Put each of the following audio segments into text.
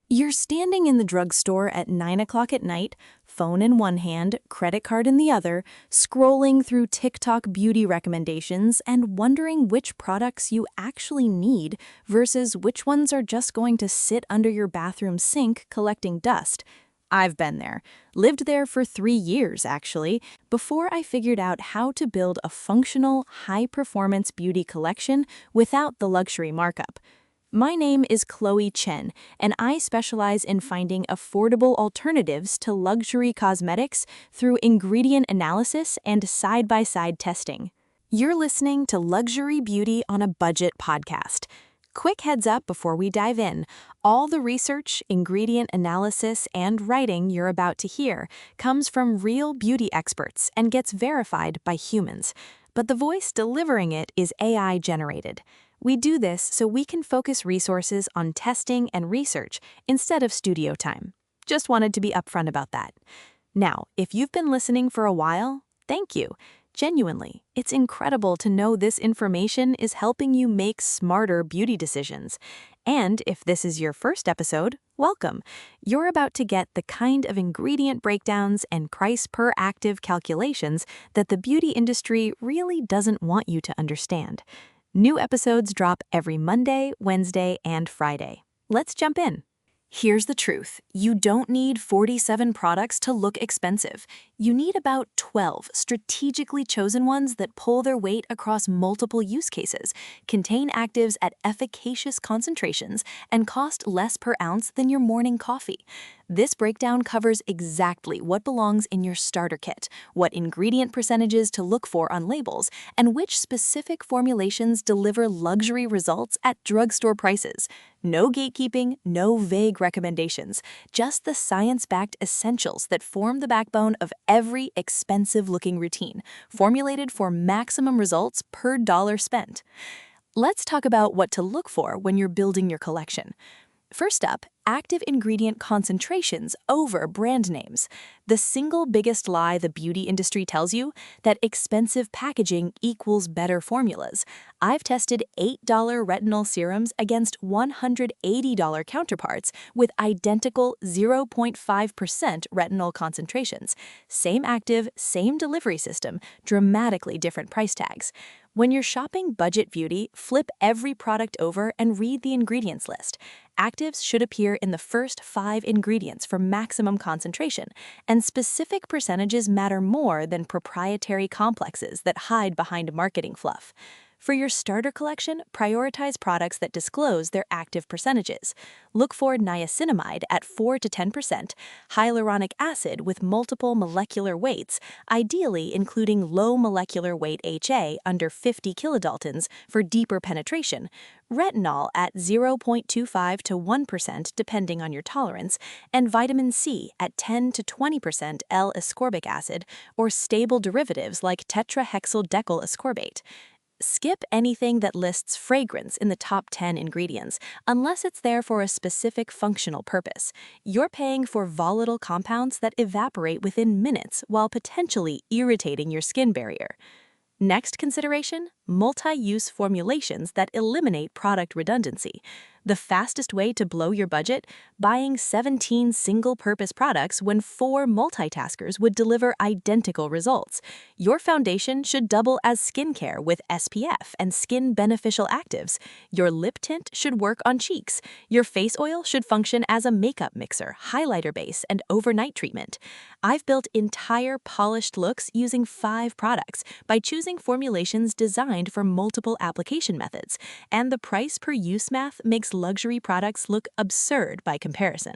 You're standing in the drugstore at 9 o'clock at night, phone in one hand, credit card in the other, scrolling through TikTok beauty recommendations and wondering which products you actually need versus which ones are just going to sit under your bathroom sink collecting dust. I've been there. Lived there for 3 years, actually, before I figured out how to build a functional, high-performance beauty collection without the luxury markup. My name is Chloe Chen, and I specialize in finding affordable alternatives to luxury cosmetics through ingredient analysis and side-by-side testing. You're listening to Luxury Beauty on a Budget podcast. Quick heads up before we dive in. All the research, ingredient analysis, and writing you're about to hear comes from real beauty experts and gets verified by humans. But the voice delivering it is AI-generated. We do this so we can focus resources on testing and research instead of studio time. Just wanted to be upfront about that. Now, if you've been listening for a while, thank you. Genuinely, it's incredible to know this information is helping you make smarter beauty decisions. And if this is your first episode, welcome. You're about to get the kind of ingredient breakdowns and price per active calculations that the beauty industry really doesn't want you to understand. New episodes drop every Monday, Wednesday, and Friday. Let's jump in. Here's the truth. You don't need 47 products to look expensive. You need about 12 strategically chosen ones that pull their weight across multiple use cases, contain actives at efficacious concentrations, and cost less per ounce than your morning coffee. This breakdown covers exactly what belongs in your starter kit, what ingredient percentages to look for on labels, and which specific formulations deliver luxury results at drugstore prices. No gatekeeping, no vague recommendations, just the science-backed essentials that form the backbone of every expensive-looking routine, formulated for maximum results per dollar spent. Let's talk about what to look for when you're building your collection. First up, active ingredient concentrations over brand names. The single biggest lie the beauty industry tells you, that expensive packaging equals better formulas. I've tested $8 retinol serums against $180 counterparts with identical 0.5% retinol concentrations. Same active, same delivery system, dramatically different price tags. When you're shopping budget beauty, flip every product over and read the ingredients list. Actives should appear in the first 5 ingredients for maximum concentration, and specific percentages matter more than proprietary complexes that hide behind marketing fluff. For your starter collection, prioritize products that disclose their active percentages. Look for niacinamide at 4 to 10%, hyaluronic acid with multiple molecular weights, ideally including low molecular weight HA under 50 kilodaltons for deeper penetration, retinol at 0.25 to 1% depending on your tolerance, and vitamin C at 10 to 20% L-ascorbic acid or stable derivatives like tetrahexyldecyl ascorbate. Skip anything that lists fragrance in the top 10 ingredients, unless it's there for a specific functional purpose. You're paying for volatile compounds that evaporate within minutes while potentially irritating your skin barrier. Next consideration, multi-use formulations that eliminate product redundancy. The fastest way to blow your budget? Buying 17 single-purpose products when 4 multitaskers would deliver identical results. Your foundation should double as skincare with SPF and skin-beneficial actives. Your lip tint should work on cheeks. Your face oil should function as a makeup mixer, highlighter base, and overnight treatment. I've built entire polished looks using 5 products by choosing formulations designed for multiple application methods, and the price per use math makes luxury products look absurd by comparison.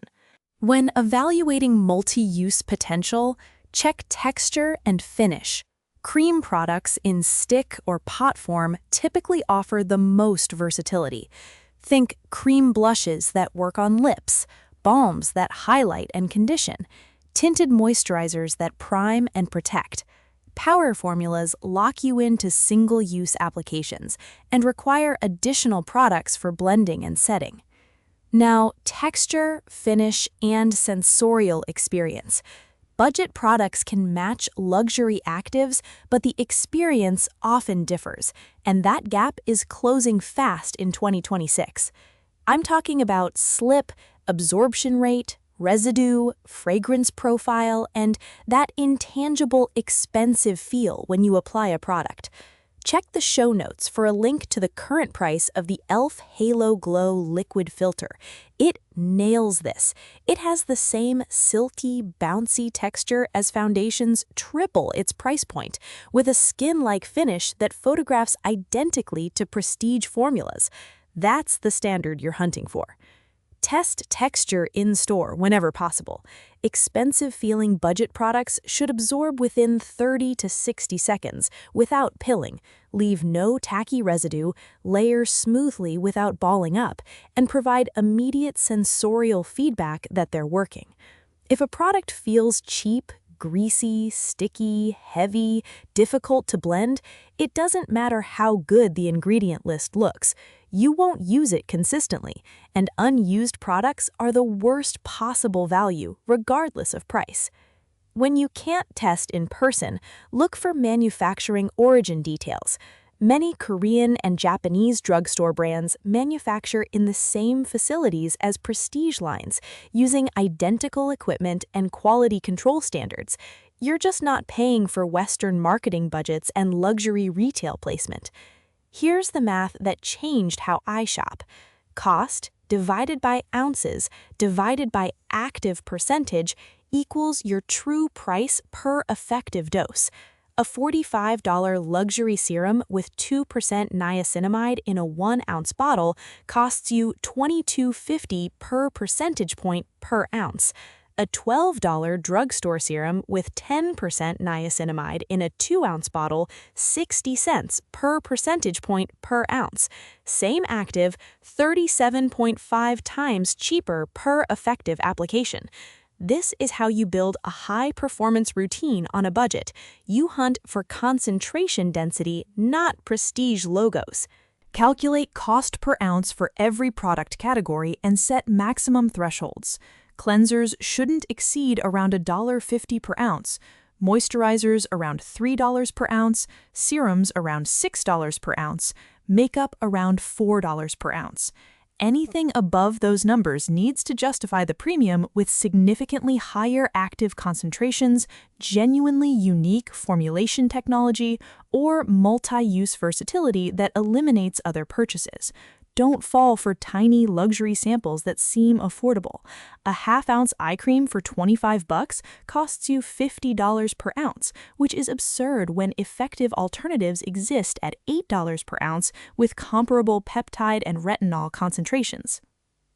When evaluating multi-use potential, check texture and finish. Cream products in stick or pot form typically offer the most versatility. Think cream blushes that work on lips, balms that highlight and condition, tinted moisturizers that prime and protect. Powder formulas lock you into single-use applications and require additional products for blending and setting. Now, texture, finish, and sensorial experience. Budget products can match luxury actives, but the experience often differs, and that gap is closing fast in 2026. I'm talking about slip, absorption rate, residue, fragrance profile, and that intangible, expensive feel when you apply a product. Check the show notes for a link to the current price of the e.l.f. Halo Glow Liquid Filter. It nails this. It has the same silky, bouncy texture as foundations, triple its price point, with a skin-like finish that photographs identically to prestige formulas. That's the standard you're hunting for. Test texture in-store whenever possible. Expensive-feeling budget products should absorb within 30 to 60 seconds without pilling, leave no tacky residue, layer smoothly without balling up, and provide immediate sensorial feedback that they're working. If a product feels cheap, greasy, sticky, heavy, difficult to blend, it doesn't matter how good the ingredient list looks. You won't use it consistently, and unused products are the worst possible value, regardless of price. When you can't test in person, look for manufacturing origin details. Many Korean and Japanese drugstore brands manufacture in the same facilities as prestige lines, using identical equipment and quality control standards. You're just not paying for Western marketing budgets and luxury retail placement. Here's the math that changed how I shop. Cost divided by ounces divided by active percentage equals your true price per effective dose. A $45 luxury serum with 2% niacinamide in a 1-ounce bottle costs you $22.50 per percentage point per ounce. A $12 drugstore serum with 10% niacinamide in a 2-ounce bottle, 60 cents per percentage point per ounce. Same active, 37.5 times cheaper per effective application. This is how you build a high-performance routine on a budget. You hunt for concentration density, not prestige logos. Calculate cost per ounce for every product category and set maximum thresholds. Cleansers shouldn't exceed around $1.50 per ounce, moisturizers around $3 per ounce, serums around $6 per ounce, makeup around $4 per ounce. Anything above those numbers needs to justify the premium with significantly higher active concentrations, genuinely unique formulation technology, or multi-use versatility that eliminates other purchases. Don't fall for tiny luxury samples that seem affordable. A half-ounce eye cream for $25 costs you $50 per ounce, which is absurd when effective alternatives exist at $8 per ounce with comparable peptide and retinol concentrations.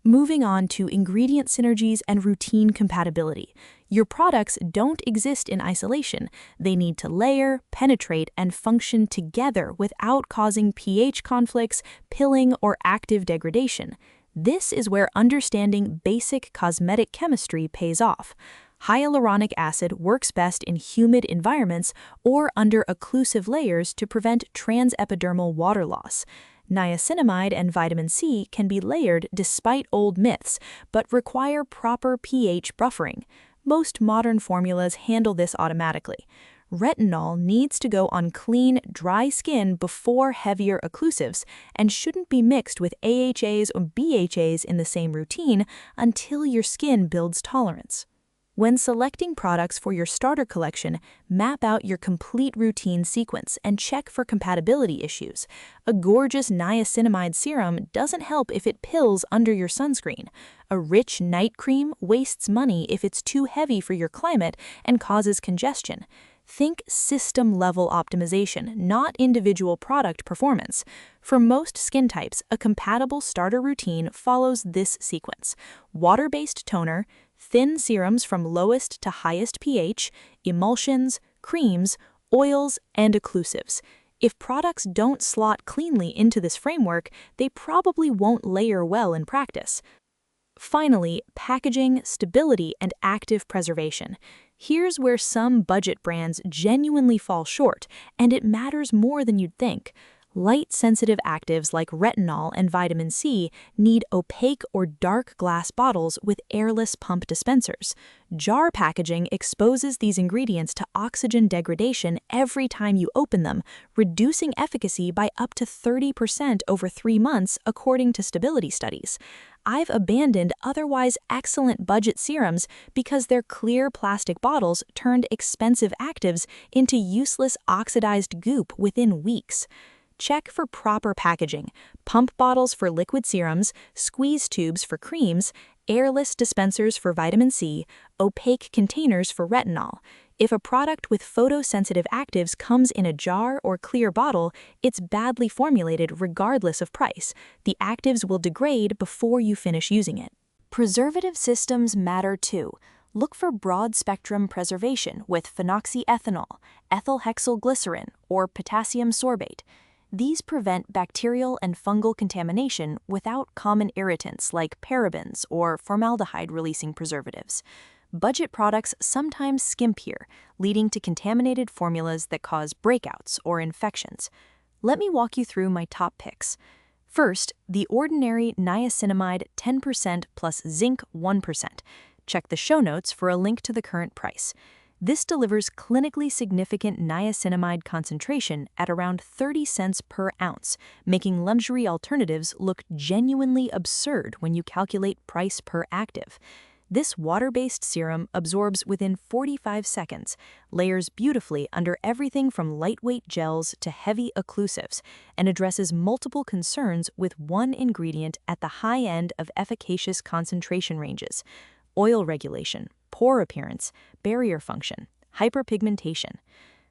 Moving on to ingredient synergies and routine compatibility. Your products don't exist in isolation. They need to layer, penetrate, and function together without causing pH conflicts, pilling, or active degradation. This is where understanding basic cosmetic chemistry pays off. Hyaluronic acid works best in humid environments or under occlusive layers to prevent transepidermal water loss. Niacinamide and vitamin C can be layered despite old myths, but require proper pH buffering. Most modern formulas handle this automatically. Retinol needs to go on clean, dry skin before heavier occlusives and shouldn't be mixed with AHAs or BHAs in the same routine until your skin builds tolerance. When selecting products for your starter collection, map out your complete routine sequence and check for compatibility issues. A gorgeous niacinamide serum doesn't help if it pills under your sunscreen. A rich night cream wastes money if it's too heavy for your climate and causes congestion. Think system-level optimization, not individual product performance. For most skin types, a compatible starter routine follows this sequence: water-based toner, thin serums from lowest to highest pH, emulsions, creams, oils, and occlusives. If products don't slot cleanly into this framework, they probably won't layer well in practice. Finally, packaging, stability, and active preservation. Here's where some budget brands genuinely fall short, and it matters more than you'd think. Light-sensitive actives like retinol and vitamin C need opaque or dark glass bottles with airless pump dispensers. Jar packaging exposes these ingredients to oxygen degradation every time you open them, reducing efficacy by up to 30% over 3 months, according to stability studies. I've abandoned otherwise excellent budget serums because their clear plastic bottles turned expensive actives into useless oxidized goop within weeks. Check for proper packaging: pump bottles for liquid serums, squeeze tubes for creams, airless dispensers for vitamin C, opaque containers for retinol. If a product with photosensitive actives comes in a jar or clear bottle, it's badly formulated regardless of price. The actives will degrade before you finish using it. Preservative systems matter too. Look for broad-spectrum preservation with phenoxyethanol, ethyl hexyl glycerin, or potassium sorbate. These prevent bacterial and fungal contamination without common irritants like parabens or formaldehyde-releasing preservatives. Budget products sometimes skimp here, leading to contaminated formulas that cause breakouts or infections. Let me walk you through my top picks. First, the ordinary niacinamide 10% plus zinc 1%. Check the show notes for a link to the current price. This delivers clinically significant niacinamide concentration at around 30 cents per ounce, making luxury alternatives look genuinely absurd when you calculate price per active. This water-based serum absorbs within 45 seconds, layers beautifully under everything from lightweight gels to heavy occlusives, and addresses multiple concerns with one ingredient at the high end of efficacious concentration ranges: oil regulation, pore appearance, barrier function, hyperpigmentation.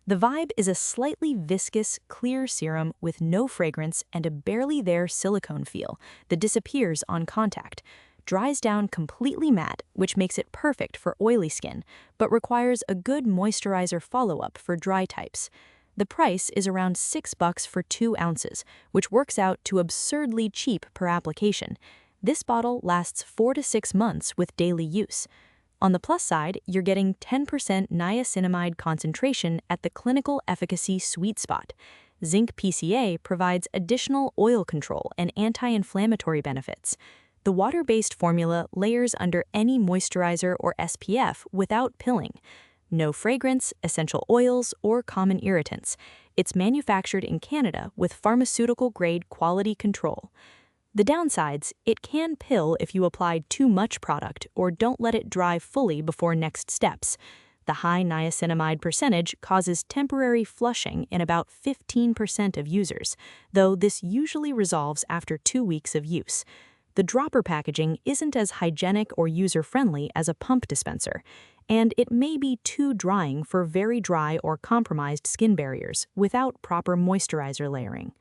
The Vibe is a slightly viscous, clear serum with no fragrance and a barely there silicone feel that disappears on contact. Dries down completely matte, which makes it perfect for oily skin, but requires a good moisturizer follow-up for dry types. The price is around $6 for 2 ounces, which works out to absurdly cheap per application. This bottle lasts 4 to 6 months with daily use. On the plus side, you're getting 10% niacinamide concentration at the clinical efficacy sweet spot. Zinc PCA provides additional oil control and anti-inflammatory benefits. The water-based formula layers under any moisturizer or SPF without pilling. No fragrance, essential oils, or common irritants. It's manufactured in Canada with pharmaceutical-grade quality control. The downsides: it can pill if you apply too much product or don't let it dry fully before next steps. The high niacinamide percentage causes temporary flushing in about 15% of users, though this usually resolves after 2 weeks of use. The dropper packaging isn't as hygienic or user-friendly as a pump dispenser, and it may be too drying for very dry or compromised skin barriers without proper moisturizer layering.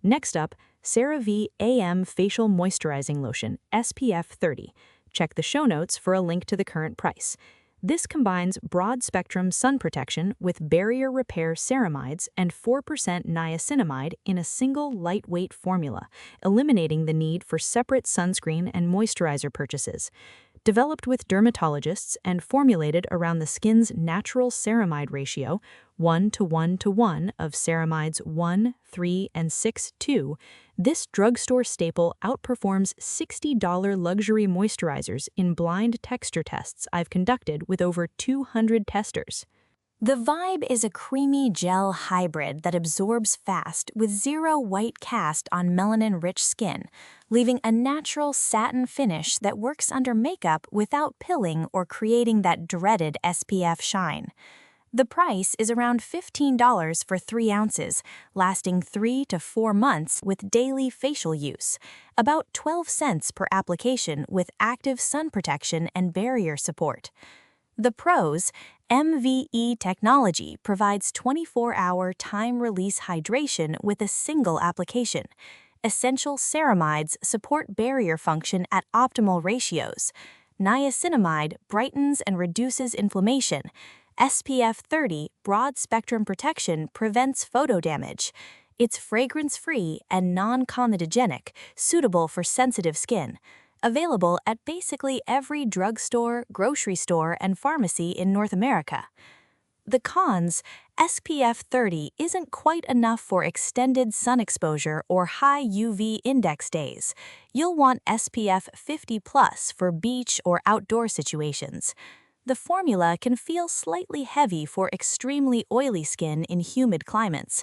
Next up, CeraVe AM Facial Moisturizing Lotion SPF 30. Check the show notes for a link to the current price. This combines broad-spectrum sun protection with barrier repair ceramides and 4% niacinamide in a single lightweight formula, eliminating the need for separate sunscreen and moisturizer purchases. Developed with dermatologists and formulated around the skin's natural ceramide ratio, 1:1:1 of ceramides 1, 3, and 6:2, this drugstore staple outperforms $60 luxury moisturizers in blind texture tests I've conducted with over 200 testers. The Vibe is a creamy gel hybrid that absorbs fast with zero white cast on melanin-rich skin, leaving a natural satin finish that works under makeup without pilling or creating that dreaded SPF shine. The price is around $15 for 3 ounces, lasting 3 to 4 months with daily facial use, about 12 cents per application with active sun protection and barrier support. The pros: MVE technology provides 24-hour time-release hydration with a single application. Essential ceramides support barrier function at optimal ratios. Niacinamide brightens and reduces inflammation. SPF 30 broad-spectrum protection prevents photo damage. It's fragrance-free and non-comedogenic, suitable for sensitive skin. Available at basically every drugstore, grocery store, and pharmacy in North America. The cons: SPF 30 isn't quite enough for extended sun exposure or high UV index days. You'll want SPF 50+ for beach or outdoor situations. The formula can feel slightly heavy for extremely oily skin in humid climates.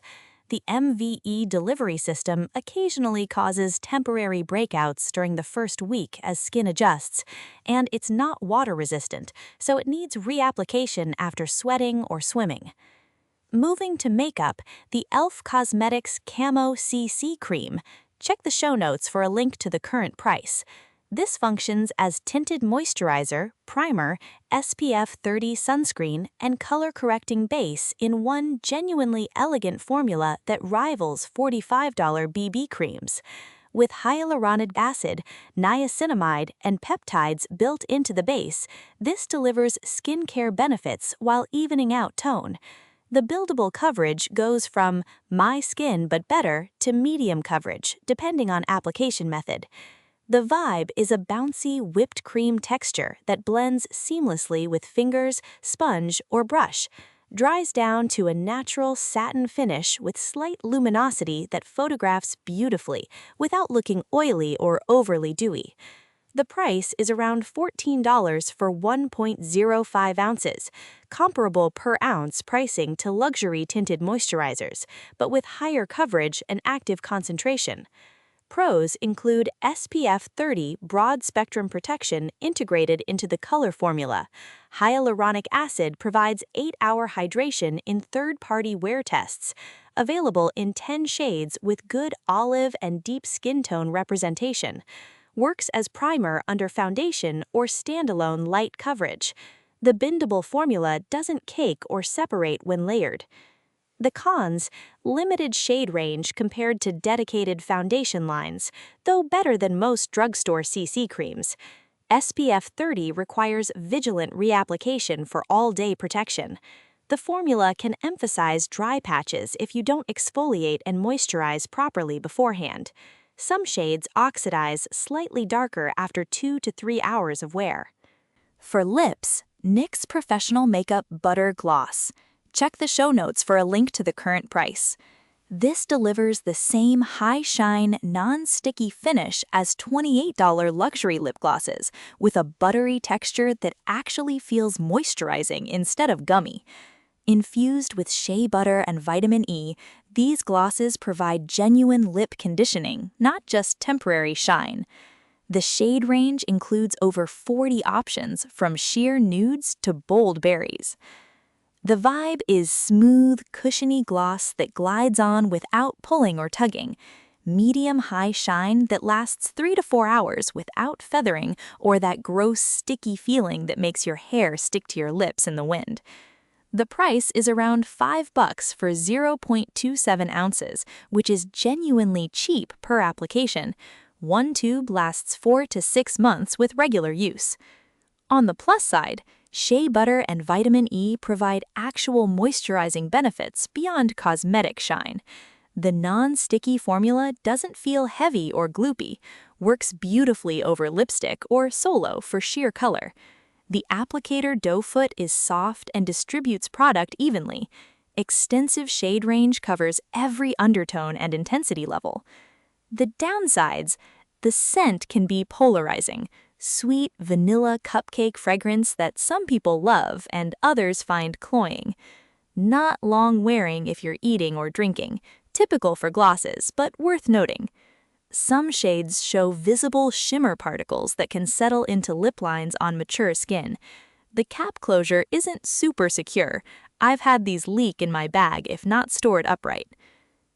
The MVE delivery system occasionally causes temporary breakouts during the first week as skin adjusts, and it's not water-resistant, so it needs reapplication after sweating or swimming. Moving to makeup, the e.l.f. Cosmetics Camo CC Cream. Check the show notes for a link to the current price. This functions as tinted moisturizer, primer, SPF 30 sunscreen, and color-correcting base in one genuinely elegant formula that rivals $45 BB creams. With hyaluronic acid, niacinamide, and peptides built into the base, this delivers skincare benefits while evening out tone. The buildable coverage goes from my skin but better to medium coverage, depending on application method. The vibe is a bouncy whipped cream texture that blends seamlessly with fingers, sponge, or brush, dries down to a natural satin finish with slight luminosity that photographs beautifully without looking oily or overly dewy. The price is around $14 for 1.05 ounces, comparable per ounce pricing to luxury tinted moisturizers, but with higher coverage and active concentration. Pros include SPF 30 broad-spectrum protection integrated into the color formula. Hyaluronic acid provides 8-hour hydration in third-party wear tests. Available in 10 shades with good olive and deep skin tone representation. Works as primer under foundation or standalone light coverage. The bendable formula doesn't cake or separate when layered. The cons: limited shade range compared to dedicated foundation lines, though better than most drugstore CC creams. SPF 30 requires vigilant reapplication for all-day protection. The formula can emphasize dry patches if you don't exfoliate and moisturize properly beforehand. Some shades oxidize slightly darker after 2 to 3 hours of wear. For lips, NYX Professional Makeup Butter Gloss. Check the show notes for a link to the current price. This delivers the same high-shine, non-sticky finish as $28 luxury lip glosses, with a buttery texture that actually feels moisturizing instead of gummy. Infused with shea butter and vitamin E, these glosses provide genuine lip conditioning, not just temporary shine. The shade range includes over 40 options, from sheer nudes to bold berries. The vibe is smooth, cushiony gloss that glides on without pulling or tugging. Medium-high shine that lasts 3 to 4 hours without feathering or that gross, sticky feeling that makes your hair stick to your lips in the wind. The price is around $5 for 0.27 ounces, which is genuinely cheap per application. One tube lasts 4 to 6 months with regular use. On the plus side, shea butter and vitamin E provide actual moisturizing benefits beyond cosmetic shine. The non-sticky formula doesn't feel heavy or gloopy, works beautifully over lipstick or solo for sheer color. The applicator doe foot is soft and distributes product evenly. Extensive shade range covers every undertone and intensity level. The downsides: the scent can be polarizing. Sweet vanilla cupcake fragrance that some people love and others find cloying. Not long wearing if you're eating or drinking, typical for glosses, but worth noting. Some shades show visible shimmer particles that can settle into lip lines on mature skin. The cap closure isn't super secure. I've had these leak in my bag if not stored upright.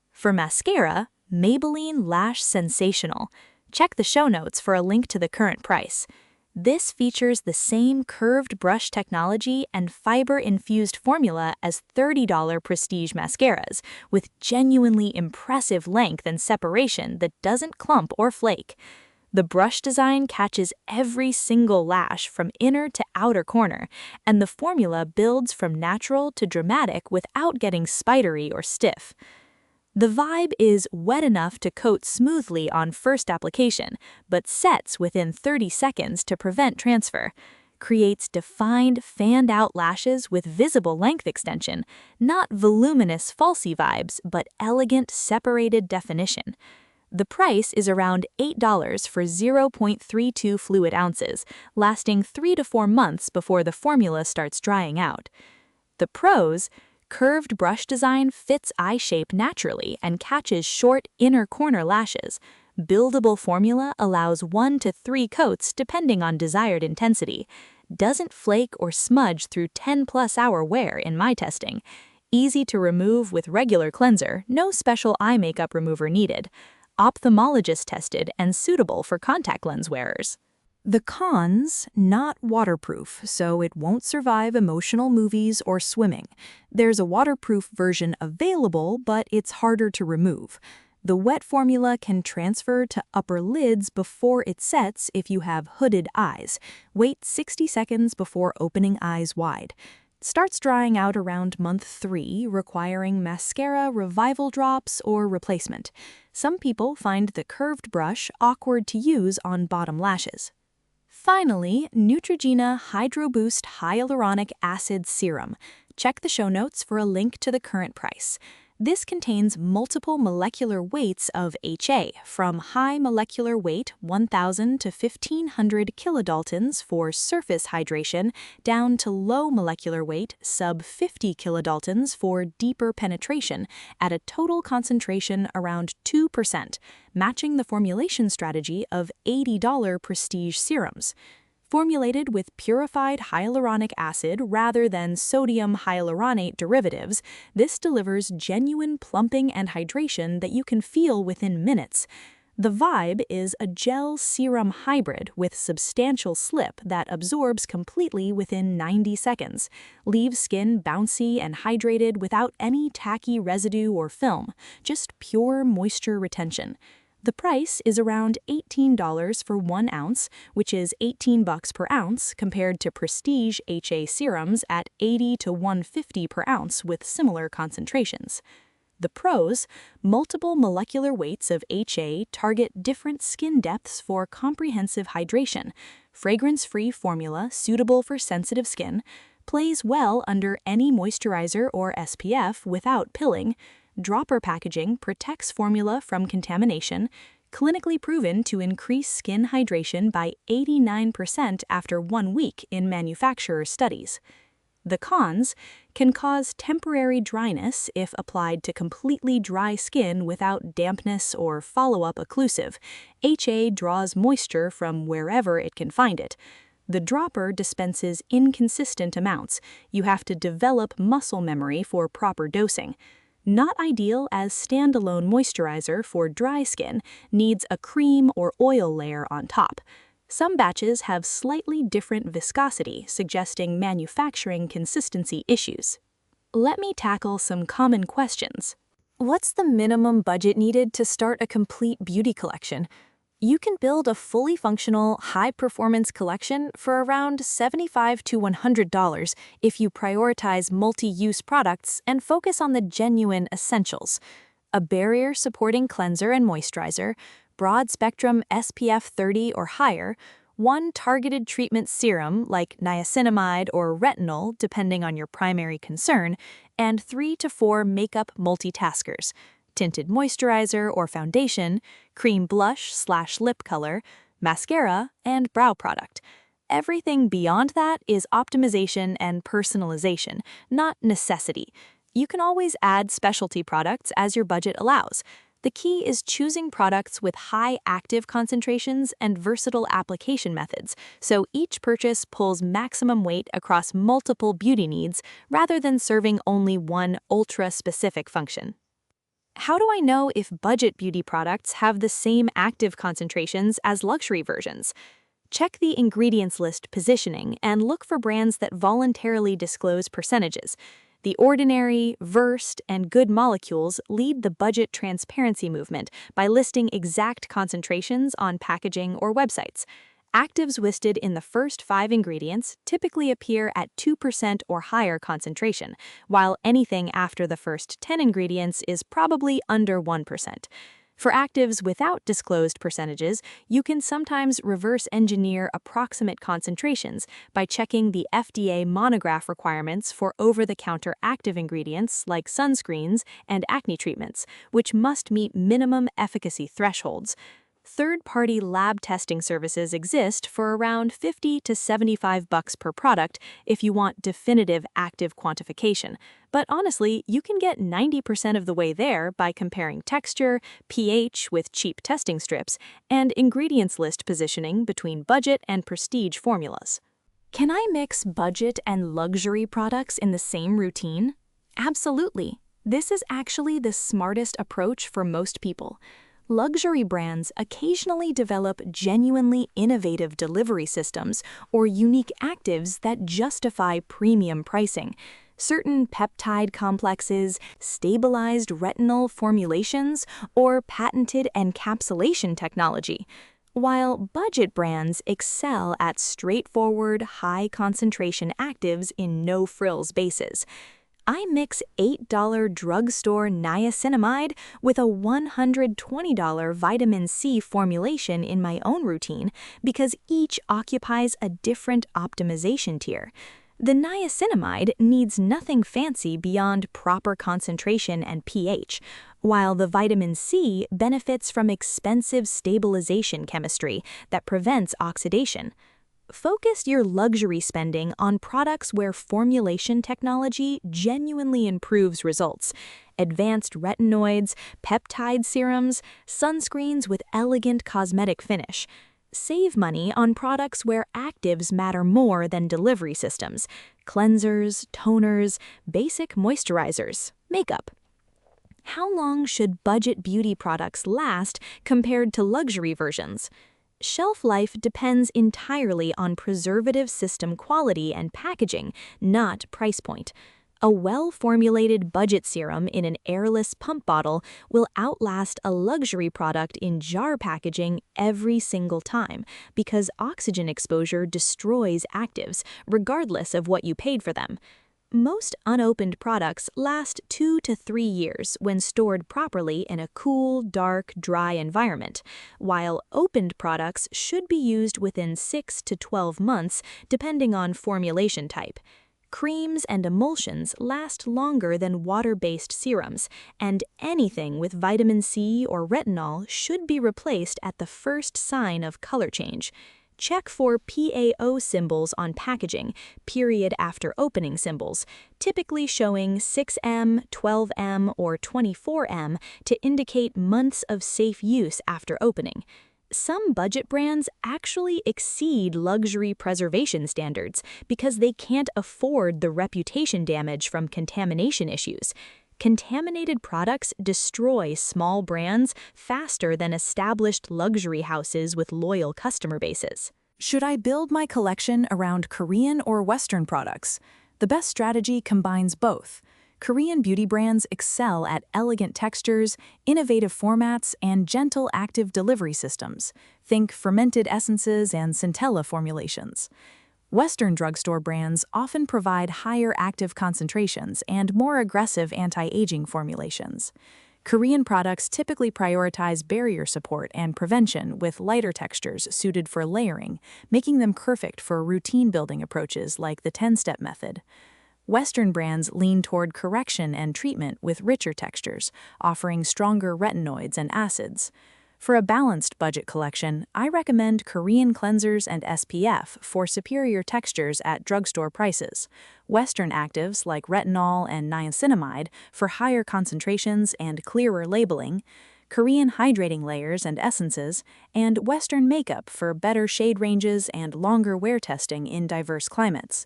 For mascara, Maybelline Lash Sensational. Check the show notes for a link to the current price. This features the same curved brush technology and fiber-infused formula as $30 prestige mascaras, with genuinely impressive length and separation that doesn't clump or flake. The brush design catches every single lash from inner to outer corner, and the formula builds from natural to dramatic without getting spidery or stiff. The vibe is wet enough to coat smoothly on first application, but sets within 30 seconds to prevent transfer. Creates defined, fanned-out lashes with visible length extension, not voluminous falsy vibes, but elegant, separated definition. The price is around $8 for 0.32 fluid ounces, lasting 3 to 4 months before the formula starts drying out. The pros: Curved brush design fits eye shape naturally and catches short inner corner lashes. Buildable formula allows 1 to 3 coats depending on desired intensity. Doesn't flake or smudge through 10+ hour wear in my testing. Easy to remove with regular cleanser, no special eye makeup remover needed. Ophthalmologist tested and suitable for contact lens wearers. The cons, not waterproof, so it won't survive emotional movies or swimming. There's a waterproof version available, but it's harder to remove. The wet formula can transfer to upper lids before it sets if you have hooded eyes. Wait 60 seconds before opening eyes wide. Starts drying out around month 3, requiring mascara, revival drops, or replacement. Some people find the curved brush awkward to use on bottom lashes. Finally, Neutrogena Hydro Boost Hyaluronic Acid Serum. Check the show notes for a link to the current price. This contains multiple molecular weights of HA, from high molecular weight 1,000 to 1,500 kilodaltons for surface hydration down to low molecular weight sub 50 kilodaltons for deeper penetration at a total concentration around 2%, matching the formulation strategy of $80 prestige serums. Formulated with purified hyaluronic acid rather than sodium hyaluronate derivatives, this delivers genuine plumping and hydration that you can feel within minutes. The vibe is a gel-serum hybrid with substantial slip that absorbs completely within 90 seconds, leaves skin bouncy and hydrated without any tacky residue or film, just pure moisture retention. The price is around $18 for 1 ounce, which is $18 per ounce compared to prestige HA serums at $80 to $150 per ounce with similar concentrations. The pros: multiple molecular weights of HA target different skin depths for comprehensive hydration, fragrance-free formula suitable for sensitive skin, plays well under any moisturizer or SPF without pilling, dropper packaging protects formula from contamination, clinically proven to increase skin hydration by 89% after 1 week in manufacturer studies. The cons: can cause temporary dryness if applied to completely dry skin without dampness or follow-up occlusive. HA draws moisture from wherever it can find it. The dropper dispenses inconsistent amounts. You have to develop muscle memory for proper dosing. Not ideal as standalone moisturizer for dry skin, needs a cream or oil layer on top. Some batches have slightly different viscosity, suggesting manufacturing consistency issues. Let me tackle some common questions. What's the minimum budget needed to start a complete beauty collection? You can build a fully functional, high-performance collection for around $75 to $100 if you prioritize multi-use products and focus on the genuine essentials. A barrier-supporting cleanser and moisturizer, broad-spectrum SPF 30 or higher, 1 targeted treatment serum like niacinamide or retinol depending on your primary concern, and 3 to 4 makeup multitaskers. Tinted moisturizer or foundation, cream blush/lip color, mascara, and brow product. Everything beyond that is optimization and personalization, not necessity. You can always add specialty products as your budget allows. The key is choosing products with high active concentrations and versatile application methods, so each purchase pulls maximum weight across multiple beauty needs rather than serving only one ultra-specific function. How do I know if budget beauty products have the same active concentrations as luxury versions? Check the ingredients list positioning and look for brands that voluntarily disclose percentages. The Ordinary, Versed, and Good Molecules lead the budget transparency movement by listing exact concentrations on packaging or websites. Actives listed in the first 5 ingredients typically appear at 2% or higher concentration, while anything after the first 10 ingredients is probably under 1%. For actives without disclosed percentages, you can sometimes reverse engineer approximate concentrations by checking the FDA monograph requirements for over-the-counter active ingredients like sunscreens and acne treatments, which must meet minimum efficacy thresholds. Third-party lab testing services exist for around $50 to $75 per product if you want definitive active quantification. But honestly, you can get 90% of the way there by comparing texture, pH with cheap testing strips, and ingredients list positioning between budget and prestige formulas. Can I mix budget and luxury products in the same routine? Absolutely. This is actually the smartest approach for most people. Luxury brands occasionally develop genuinely innovative delivery systems or unique actives that justify premium pricing. Certain peptide complexes, stabilized retinol formulations, or patented encapsulation technology. While budget brands excel at straightforward, high-concentration actives in no-frills bases. I mix $8 drugstore niacinamide with a $120 vitamin C formulation in my own routine because each occupies a different optimization tier. The niacinamide needs nothing fancy beyond proper concentration and pH, while the vitamin C benefits from expensive stabilization chemistry that prevents oxidation. Focus your luxury spending on products where formulation technology genuinely improves results. Advanced retinoids, peptide serums, sunscreens with elegant cosmetic finish. Save money on products where actives matter more than delivery systems. Cleansers, toners, basic moisturizers, makeup. How long should budget beauty products last compared to luxury versions? Shelf life depends entirely on preservative system quality and packaging, not price point. A well-formulated budget serum in an airless pump bottle will outlast a luxury product in jar packaging every single time because oxygen exposure destroys actives, regardless of what you paid for them. Most unopened products last 2 to 3 years when stored properly in a cool, dark, dry environment, while opened products should be used within 6 to 12 months depending on formulation type. Creams and emulsions last longer than water-based serums, and anything with vitamin C or retinol should be replaced at the first sign of color change. Check for PAO symbols on packaging, period after opening symbols, typically showing 6M, 12M, or 24M to indicate months of safe use after opening. Some budget brands actually exceed luxury preservation standards because they can't afford the reputation damage from contamination issues. Contaminated products destroy small brands faster than established luxury houses with loyal customer bases. Should I build my collection around Korean or Western products? The best strategy combines both. Korean beauty brands excel at elegant textures, innovative formats, and gentle active delivery systems. Think fermented essences and centella formulations. Western drugstore brands often provide higher active concentrations and more aggressive anti-aging formulations. Korean products typically prioritize barrier support and prevention with lighter textures suited for layering, making them perfect for routine-building approaches like the 10-step method. Western brands lean toward correction and treatment with richer textures, offering stronger retinoids and acids. For a balanced budget collection, I recommend Korean cleansers and SPF for superior textures at drugstore prices, Western actives like retinol and niacinamide for higher concentrations and clearer labeling, Korean hydrating layers and essences, and Western makeup for better shade ranges and longer wear testing in diverse climates.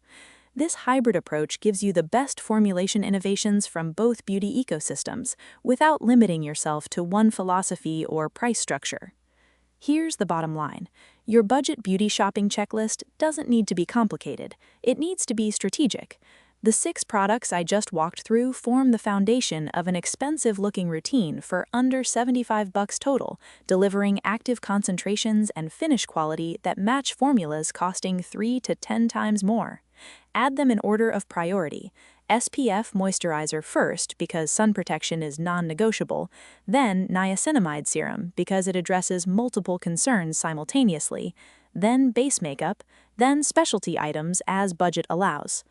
This hybrid approach gives you the best formulation innovations from both beauty ecosystems without limiting yourself to one philosophy or price structure. Here's the bottom line. Your budget beauty shopping checklist doesn't need to be complicated. It needs to be strategic. The 6 products I just walked through form the foundation of an expensive-looking routine for under $75 total, delivering active concentrations and finish quality that match formulas costing 3 to 10 times more. Add them in order of priority. SPF moisturizer first because sun protection is non-negotiable, then niacinamide serum because it addresses multiple concerns simultaneously, then base makeup, then specialty items as budget allows.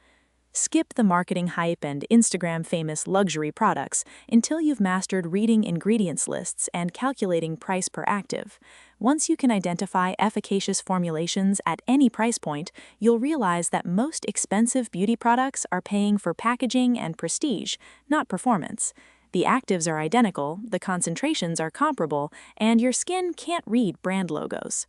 Skip the marketing hype and Instagram-famous luxury products until you've mastered reading ingredients lists and calculating price per active. Once you can identify efficacious formulations at any price point, you'll realize that most expensive beauty products are paying for packaging and prestige, not performance. The actives are identical, the concentrations are comparable, and your skin can't read brand logos.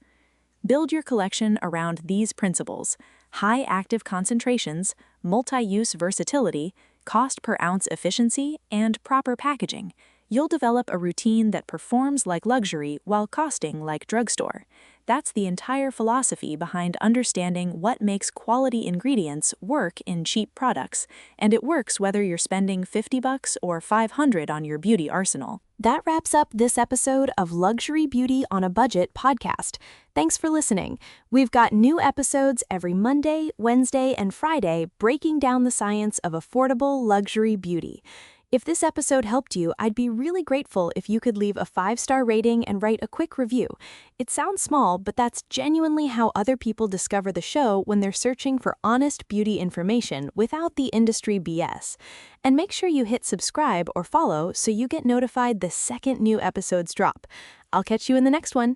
Build your collection around these principles: high active concentrations, multi-use versatility, cost per ounce efficiency, and proper packaging. You'll develop a routine that performs like luxury while costing like drugstore. That's the entire philosophy behind understanding what makes quality ingredients work in cheap products, and it works whether you're spending $50 or $500 on your beauty arsenal. That wraps up this episode of Luxury Beauty on a Budget podcast. Thanks for listening. We've got new episodes every Monday, Wednesday, and Friday breaking down the science of affordable luxury beauty. If this episode helped you, I'd be really grateful if you could leave a 5-star rating and write a quick review. It sounds small, but that's genuinely how other people discover the show when they're searching for honest beauty information without the industry BS. And make sure you hit subscribe or follow so you get notified the second new episodes drop. I'll catch you in the next one.